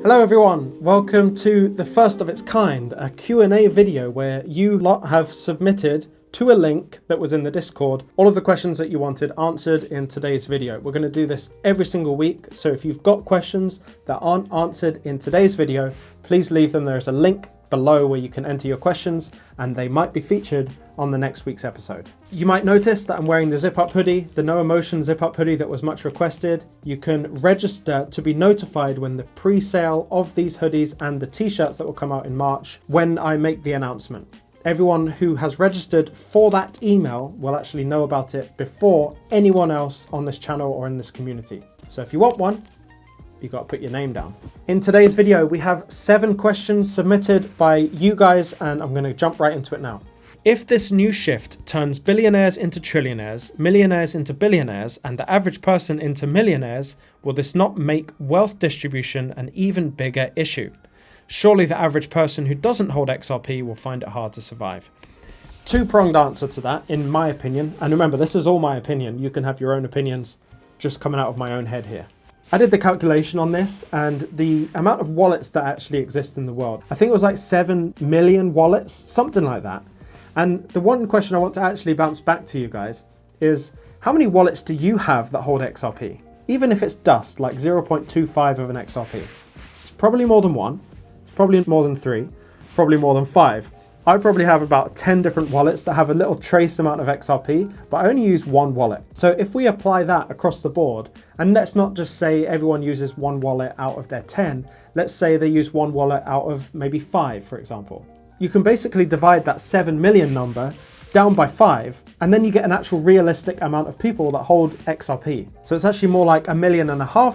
Hello everyone, welcome to the first of its kind, a Q&A video where you lot have submitted to a link that was in the Discord all of the questions that you wanted answered in today's video. We're going to do this every single week, so if you've got questions that aren't answered in today's video, please leave them. There's a link below where you can enter your questions and they might be featured on the next week's episode. You might notice that I'm wearing the zip up hoodie, the no emotion zip up hoodie that was much requested. You can register to be notified when the pre-sale of these hoodies and the t-shirts that will come out in March when I make the announcement. Everyone who has registered for that email will actually know about it before anyone else on this channel or in this community. So if you want one, you got to put your name down. In today's video, we have 7 questions submitted by you guys, and I'm going to jump right into it now. If this new shift turns billionaires into trillionaires, millionaires into billionaires, and the average person into millionaires, will this not make wealth distribution an even bigger issue? Surely the average person who doesn't hold XRP will find it hard to survive. Two-pronged answer to that, in my opinion. And remember, this is all my opinion. You can have your own opinions just coming out of my own head here. I did the calculation on this, and the amount of wallets that actually exist in the world, I think it was like 7 million wallets, something like that. And the one question I want to actually bounce back to you guys is, how many wallets do you have that hold XRP? Even if it's dust, like 0.25 of an XRP. It's probably more than 1, it's probably more than 3, probably more than 5. I probably have about 10 different wallets that have a little trace amount of XRP, but I only use one wallet. So if we apply that across the board, and let's not just say everyone uses one wallet out of their 10, let's say they use one wallet out of maybe 5, for example. You can basically divide that 7 million number down by 5, and then you get an actual realistic amount of people that hold XRP. So it's actually more like 1.5 million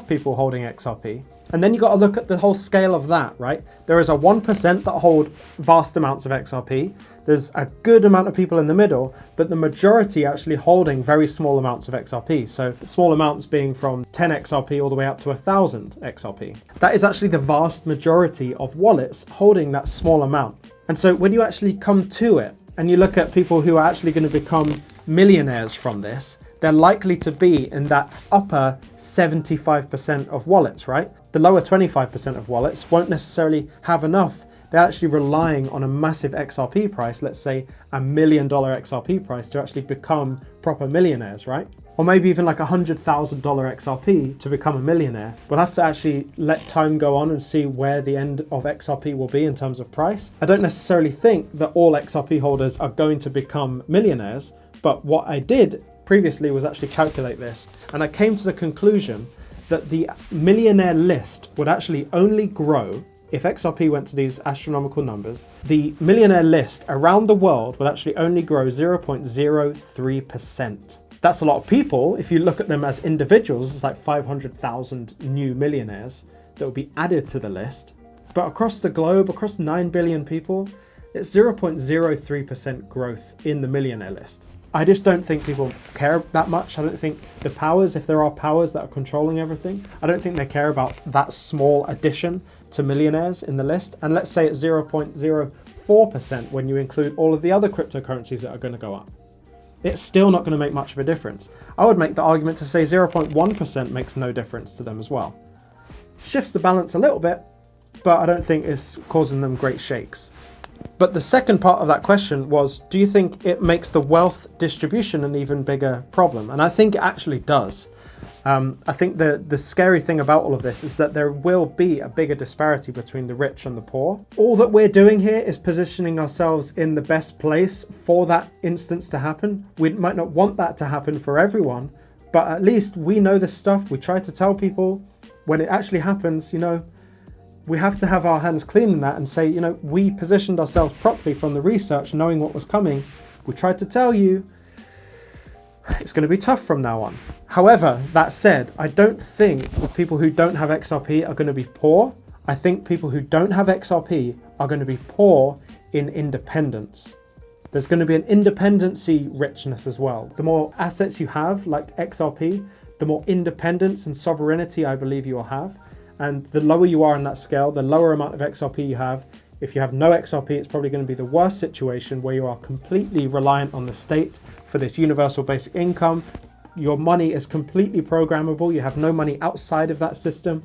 people holding XRP. And then you got to look at the whole scale of that, right? There is a 1% that hold vast amounts of XRP. There's a good amount of people in the middle, but the majority actually holding very small amounts of XRP. So small amounts being from 10 XRP all the way up to 1,000 XRP. That is actually the vast majority of wallets holding that small amount. And so when you actually come to it and you look at people who are actually going to become millionaires from this, they're likely to be in that upper 75% of wallets, right? The lower 25% of wallets won't necessarily have enough. They're actually relying on a massive XRP price, let's say $1 million XRP price, to actually become proper millionaires, right? Or maybe even like $100,000 XRP to become a millionaire. We'll have to actually let time go on and see where the end of XRP will be in terms of price. I don't necessarily think that all XRP holders are going to become millionaires, but what I did previously was actually calculate this, and I came to the conclusion that the millionaire list would actually only grow if XRP went to these astronomical numbers. The millionaire list around the world would actually only grow 0.03%. That's a lot of people. If you look at them as individuals, it's like 500,000 new millionaires that will be added to the list. But across the globe, across 9 billion people, it's 0.03% growth in the millionaire list. I just don't think people care that much. I don't think the powers, if there are powers that are controlling everything, I don't think they care about that small addition to millionaires in the list. And let's say it's 0.04% when you include all of the other cryptocurrencies that are going to go up. It's still not going to make much of a difference. I would make the argument to say 0.1% makes no difference to them as well. Shifts the balance a little bit, but I don't think it's causing them great shakes. But the second part of that question was, do you think it makes the wealth distribution an even bigger problem? And I think it actually does. I think the scary thing about all of this is that there will be a bigger disparity between the rich and the poor. All that we're doing here is positioning ourselves in the best place for that instance to happen. We might not want that to happen for everyone, but at least we know this stuff. We try to tell people when it actually happens, you know, we have to have our hands clean in that and say, you know, we positioned ourselves properly from the research, knowing what was coming. We tried to tell you it's going to be tough from now on. However, that said, I don't think people who don't have XRP are going to be poor. I think people who don't have XRP are going to be poor in independence. There's going to be an independency richness as well. The more assets you have, like XRP, the more independence and sovereignty I believe you will have. And the lower you are in that scale, the lower amount of XRP you have. If you have no XRP, it's probably going to be the worst situation where you are completely reliant on the state for this universal basic income. Your money is completely programmable. You have no money outside of that system.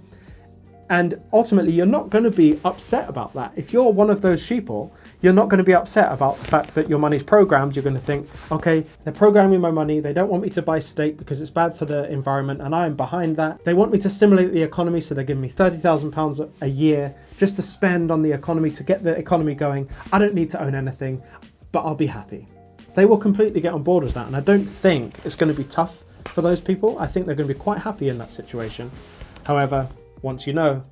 And ultimately, you're not going to be upset about that. If you're one of those sheeple, you're not going to be upset about the fact that your money's programmed. You're going to think, okay, they're programming my money. They don't want me to buy steak because it's bad for the environment, and I am behind that. They want me to stimulate the economy, so they're giving me £30,000 a year just to spend on the economy, to get the economy going. I don't need to own anything, but I'll be happy. They will completely get on board with that, and I don't think it's going to be tough for those people. I think they're going to be quite happy in that situation. However, once you know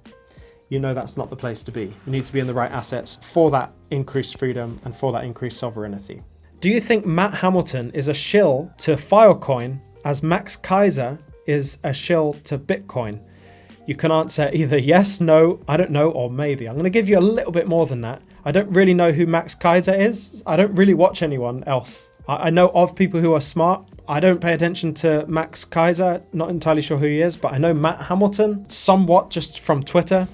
that's not the place to be. You need to be in the right assets for that increased freedom and for that increased sovereignty. Do you think Matt Hamilton is a shill to Filecoin as Max Kaiser is a shill to Bitcoin? You can answer either yes, no, I don't know, or maybe. I'm going to give you a little bit more than that. I don't really know who Max Kaiser is. I don't really watch anyone else. I know of people who are smart. I don't pay attention to Max Kaiser, not entirely sure who he is, but I know Matt Hamilton somewhat just from Twitter.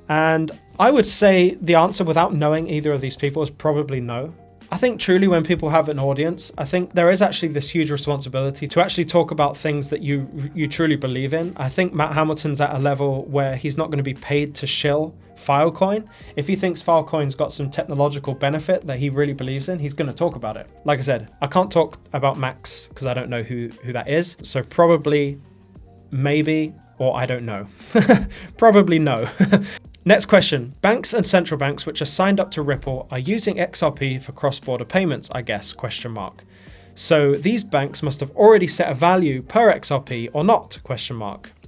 And I would say the answer without knowing either of these people is probably no. I think truly when people have an audience, I think there is actually this huge responsibility to actually talk about things that you truly believe in. I think Matt Hamilton's at a level where he's not going to be paid to shill Filecoin. If he thinks Filecoin's got some technological benefit that he really believes in, he's going to talk about it. Like I said, I can't talk about Max because I don't know who that is. So probably, maybe, or I don't know. Probably no. Next question. Banks and central banks which are signed up to Ripple are using XRP for cross-border payments, I guess, ? So these banks must have already set a value per XRP or not, ?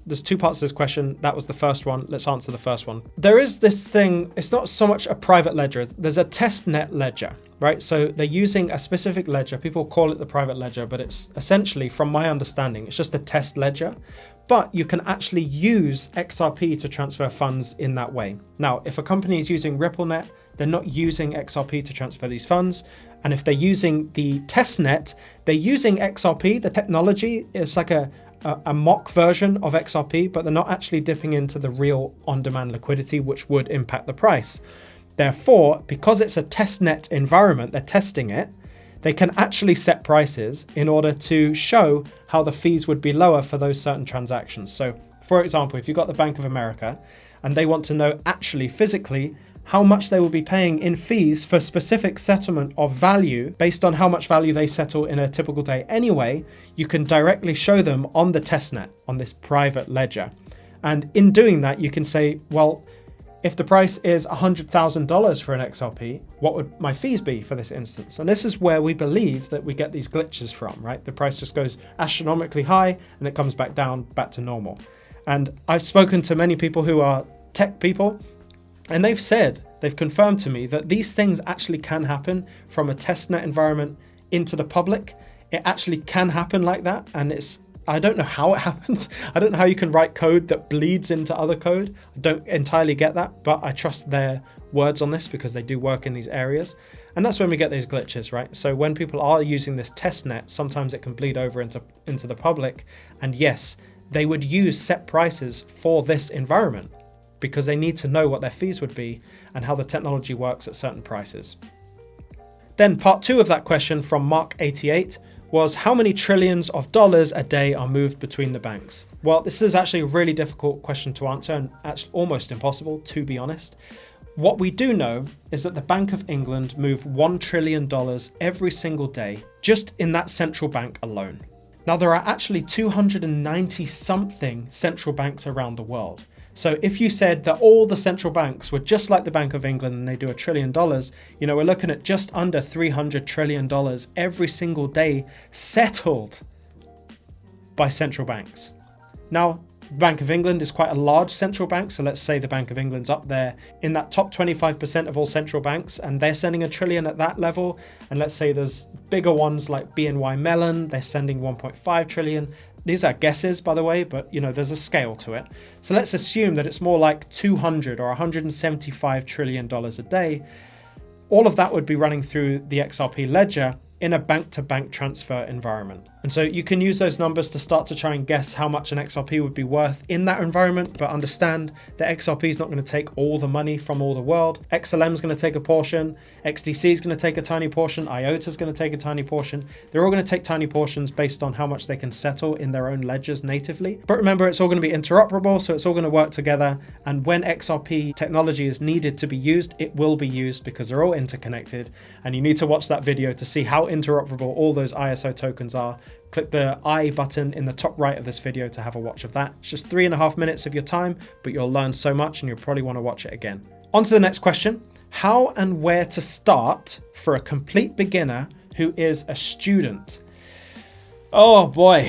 There's two parts to this question. That was the first one. Let's answer the first one. There is this thing, it's not so much a private ledger. There's a testnet ledger, right? So they're using a specific ledger. People call it the private ledger, but it's essentially, from my understanding, it's just a test ledger. But you can actually use XRP to transfer funds in that way. Now, if a company is using RippleNet, they're not using XRP to transfer these funds. And if they're using the testnet, they're using XRP, the technology. It's like a mock version of XRP, but they're not actually dipping into the real on-demand liquidity, which would impact the price. Therefore, because it's a testnet environment, they're testing it, they can actually set prices in order to show how the fees would be lower for those certain transactions. So, for example, if you've got the Bank of America and they want to know actually physically how much they will be paying in fees for specific settlement of value based on how much value they settle in a typical day anyway, you can directly show them on the testnet, on this private ledger. And in doing that, you can say, well, if the price is $100,000 for an XRP, what would my fees be for this instance? And this is where we believe that we get these glitches from, right? The price just goes astronomically high and it comes back down, back to normal. And I've spoken to many people who are tech people, and they've confirmed to me that these things actually can happen from a testnet environment into the public. It actually can happen like that. And I don't know how it happens. I don't know how you can write code that bleeds into other code. I don't entirely get that, but I trust their words on this because they do work in these areas. And that's when we get these glitches, right? So when people are using this testnet, sometimes it can bleed over into the public. And yes, they would use set prices for this environment because they need to know what their fees would be and how the technology works at certain prices. Then part 2 of that question from Mark88 was how many trillions of dollars a day are moved between the banks? Well, this is actually a really difficult question to answer and actually almost impossible, to be honest. What we do know is that the Bank of England move $1 trillion every single day, just in that central bank alone. Now, there are actually 290 something central banks around the world. So if you said that all the central banks were just like the Bank of England and they do $1 trillion, we're looking at just under $300 trillion every single day settled by central banks. Now, the Bank of England is quite a large central bank. So let's say the Bank of England's up there in that top 25% of all central banks, and they're sending $1 trillion at that level. And let's say there's bigger ones like BNY Mellon, they're sending 1.5 trillion. These are guesses, by the way, but there's a scale to it. So let's assume that it's more like 200 or $175 trillion a day. All of that would be running through the XRP ledger. in a bank-to-bank transfer environment. And so you can use those numbers to start to try and guess how much an XRP would be worth in that environment, but understand that XRP is not going to take all the money from all the world. XLM is going to take a portion, XDC is going to take a tiny portion, IOTA is going to take a tiny portion. They're all going to take tiny portions based on how much they can settle in their own ledgers natively. But remember, it's all going to be interoperable, so it's all going to work together. And when XRP technology is needed to be used, it will be used because they're all interconnected. And you need to watch that video to see how interoperable all those ISO tokens are. Click the I button in the top right of this video to have a watch of that. It's just 3.5 minutes of your time, but you'll learn so much and you'll probably want to watch it again. On to the next question. How and where to start for a complete beginner who is a student? Oh boy.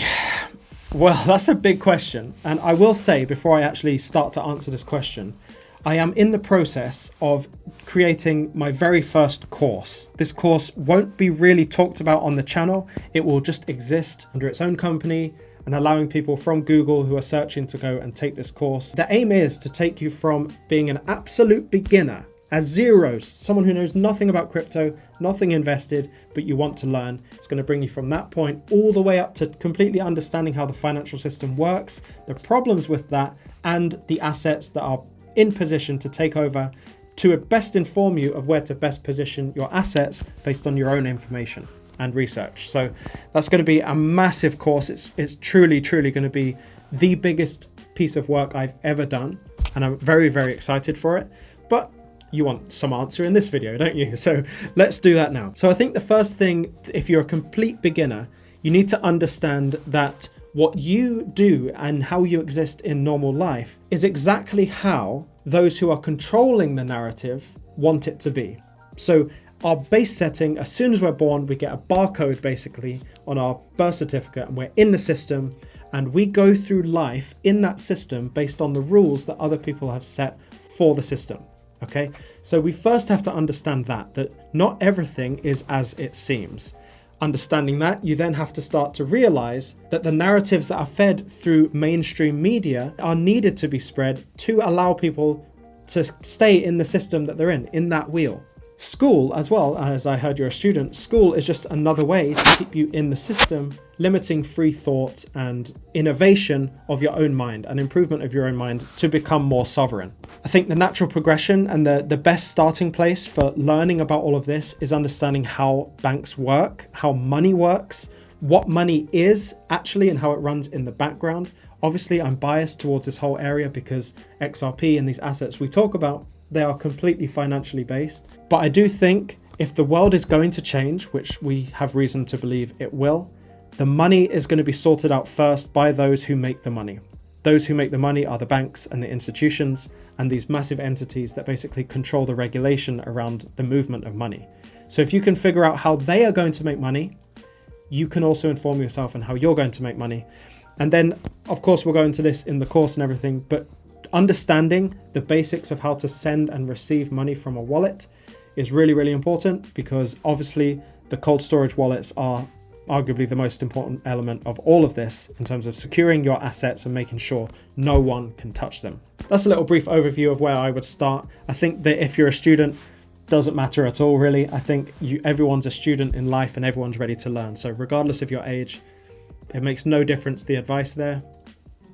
Well, that's a big question. And I will say, before I actually start to answer this question, I am in the process of creating my very first course. This course won't be really talked about on the channel. It will just exist under its own company and allowing people from Google who are searching to go and take this course. The aim is to take you from being an absolute beginner, as zeros, someone who knows nothing about crypto, nothing invested, but you want to learn. It's going to bring you from that point all the way up to completely understanding how the financial system works, the problems with that, and the assets that are in position to take over to best inform you of where to best position your assets based on your own information and research. So that's going to be a massive course. It's truly going to be the biggest piece of work I've ever done. And I'm very, very excited for it. But you want some answer in this video, don't you? So let's do that now. So I think the first thing, if you're a complete beginner, you need to understand that what you do and how you exist in normal life is exactly how those who are controlling the narrative want it to be. So our base setting, as soon as we're born, we get a barcode basically on our birth certificate and we're in the system and we go through life in that system based on the rules that other people have set for the system. Okay, so we first have to understand that not everything is as it seems. Understanding that, you then have to start to realize that the narratives that are fed through mainstream media are needed to be spread to allow people to stay in the system that they're in that wheel. School, as well, as I heard you're a student, school is just another way to keep you in the system, limiting free thought and innovation of your own mind and improvement of your own mind to become more sovereign. I think the natural progression and the best starting place for learning about all of this is understanding how banks work, how money works, what money is actually and how it runs in the background. Obviously, I'm biased towards this whole area because XRP and these assets we talk about, they are completely financially based. But I do think if the world is going to change, which we have reason to believe it will, the money is going to be sorted out first by those who make the money. Those who make the money are the banks and the institutions and these massive entities that basically control the regulation around the movement of money. So if you can figure out how they are going to make money, you can also inform yourself on how you're going to make money. And then, of course, we'll go into this in the course and everything, but understanding the basics of how to send and receive money from a wallet is really, really important because obviously the cold storage wallets are arguably the most important element of all of this in terms of securing your assets and making sure no one can touch them. That's a little brief overview of where I would start. I think that if you're a student, doesn't matter at all, really. I think everyone's a student in life and everyone's ready to learn. So regardless of your age, it makes no difference, the advice there.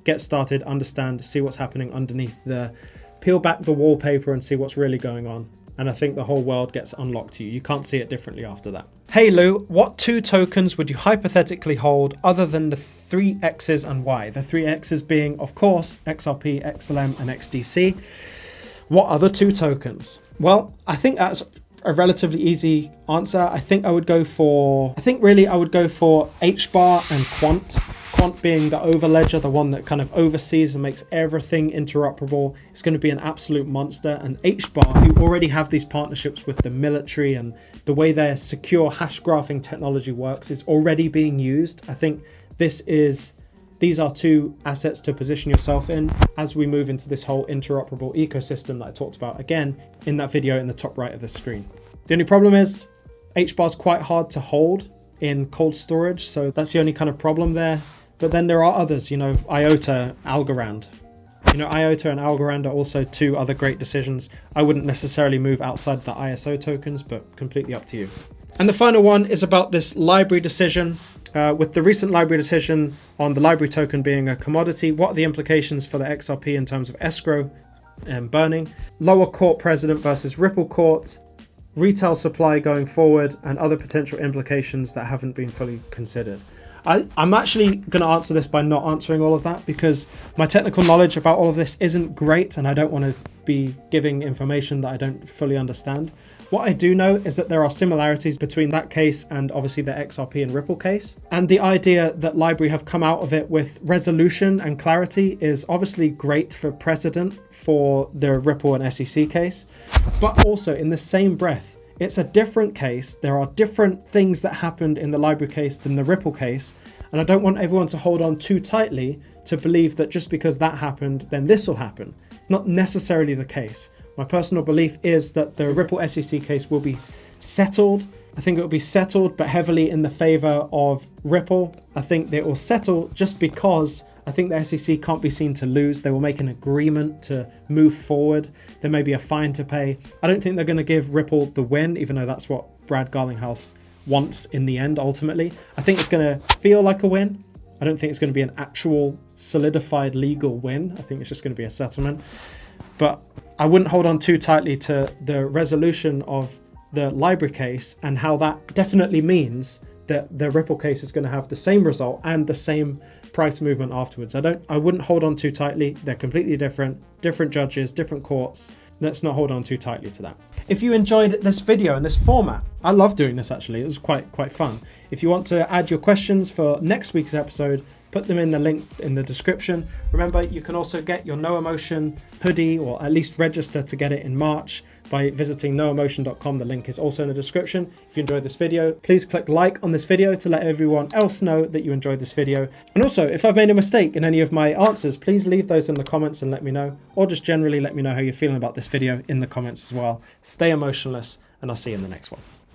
Get started, understand, see what's happening underneath peel back the wallpaper and see what's really going on. And I think the whole world gets unlocked to you. You can't see it differently after that. Hey Lou, what 2 tokens would you hypothetically hold other than the 3 X's and why? The 3 X's being, of course, XRP, XLM, and XDC. What other 2 tokens? Well, I think that's a relatively easy answer. I think I would go for HBAR and Quant. Quant being the overledger, the one that kind of oversees and makes everything interoperable. It's going to be an absolute monster. And HBAR, who already have these partnerships with the military and the way their secure hash graphing technology works is already being used. I think these are 2 assets to position yourself in as we move into this whole interoperable ecosystem that I talked about again in that video in the top right of the screen. The only problem is HBAR is quite hard to hold in cold storage, so that's the only kind of problem there. But then there are others, IOTA, Algorand. IOTA and Algorand are also 2 other great decisions. I wouldn't necessarily move outside the ISO tokens, but completely up to you. And the final one is about this library decision. With the recent library decision on the library token being a commodity, what are the implications for the XRP in terms of escrow and burning? Lower court precedent versus Ripple court, retail supply going forward, and other potential implications that haven't been fully considered. I'm actually going to answer this by not answering all of that because my technical knowledge about all of this isn't great and I don't want to be giving information that I don't fully understand. What I do know is that there are similarities between that case and obviously the XRP and Ripple case. And the idea that Library have come out of it with resolution and clarity is obviously great for precedent for the Ripple and SEC case. But also in the same breath, it's a different case. There are different things that happened in the Library case than the Ripple case. And I don't want everyone to hold on too tightly to believe that just because that happened, then this will happen. It's not necessarily the case. My personal belief is that the Ripple SEC case will be settled. I think it will be settled, but heavily in the favor of Ripple. I think they will settle just because I think the SEC can't be seen to lose. They will make an agreement to move forward. There may be a fine to pay. I don't think they're going to give Ripple the win, even though that's what Brad Garlinghouse wants in the end, ultimately. I think it's going to feel like a win. I don't think it's going to be an actual solidified legal win. I think it's just going to be a settlement. But I wouldn't hold on too tightly to the resolution of the Library case and how that definitely means that the Ripple case is going to have the same result and the same price movement afterwards. I wouldn't hold on too tightly. They're completely different judges, different courts. Let's not hold on too tightly to that. If you enjoyed this video and this format, I love doing this actually. It was quite fun. If you want to add your questions for next week's episode, put them in the link in the description. Remember, you can also get your No Emotion hoodie, or at least register to get it in March by visiting noemotion.com. The link is also in the description. If you enjoyed this video, please click like on this video to let everyone else know that you enjoyed this video. And also, if I've made a mistake in any of my answers, please leave those in the comments and let me know, or just generally let me know how you're feeling about this video in the comments as well. Stay emotionless, and I'll see you in the next one.